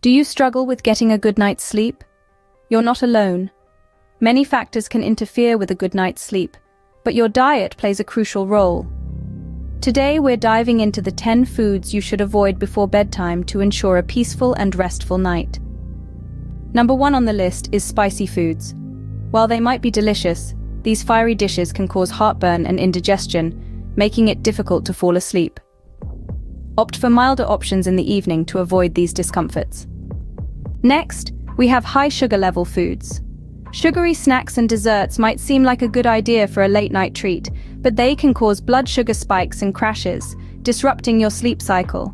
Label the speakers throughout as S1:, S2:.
S1: Do you struggle with getting a good night's sleep? You're not alone. Many factors can interfere with a good night's sleep, but your diet plays a crucial role. Today we're diving into the 10 foods you should avoid before bedtime to ensure a peaceful and restful night. Number 1 on the list is spicy foods. While they might be delicious, these fiery dishes can cause heartburn and indigestion, making it difficult to fall asleep. Opt for milder options in the evening to avoid these discomforts. Next, we have high sugar level foods. Sugary snacks and desserts might seem like a good idea for a late-night treat, but they can cause blood sugar spikes and crashes, disrupting your sleep cycle.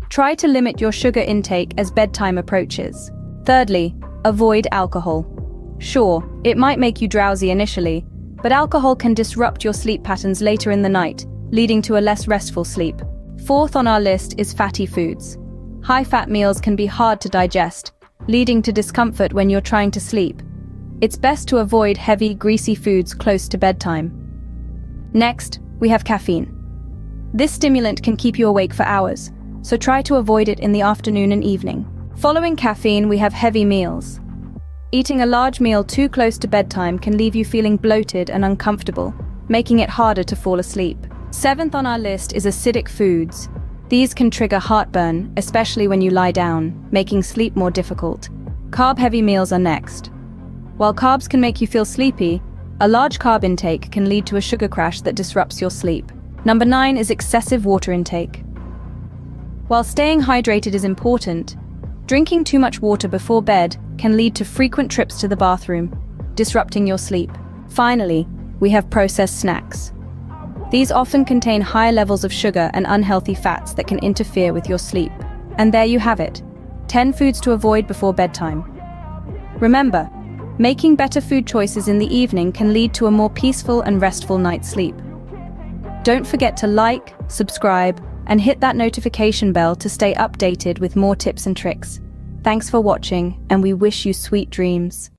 S1: Try to limit your sugar intake as bedtime approaches. Thirdly, avoid alcohol. Sure, it might make you drowsy initially, but alcohol can disrupt your sleep patterns later in the night, leading to a less restful sleep. Fourth on our list is fatty foods. High-fat meals can be hard to digest, leading to discomfort when you're trying to sleep. It's best to avoid heavy, greasy foods close to bedtime. Next, we have caffeine. This stimulant can keep you awake for hours, so try to avoid it in the afternoon and evening. Following caffeine, we have heavy meals. Eating a large meal too close to bedtime can leave you feeling bloated and uncomfortable, making it harder to fall asleep. Seventh on our list is acidic foods. These can trigger heartburn, especially when you lie down, making sleep more difficult. Carb-heavy meals are next. While carbs can make you feel sleepy, a large carb intake can lead to a sugar crash that disrupts your sleep. Number 9 is excessive water intake. While staying hydrated is important, drinking too much water before bed can lead to frequent trips to the bathroom, disrupting your sleep. Finally, we have processed snacks. These often contain high levels of sugar and unhealthy fats that can interfere with your sleep. And there you have it, 10 foods to avoid before bedtime. Remember, making better food choices in the evening can lead to a more peaceful and restful night's sleep. Don't forget to like, subscribe, and hit that notification bell to stay updated with more tips and tricks. Thanks for watching, and we wish you sweet dreams.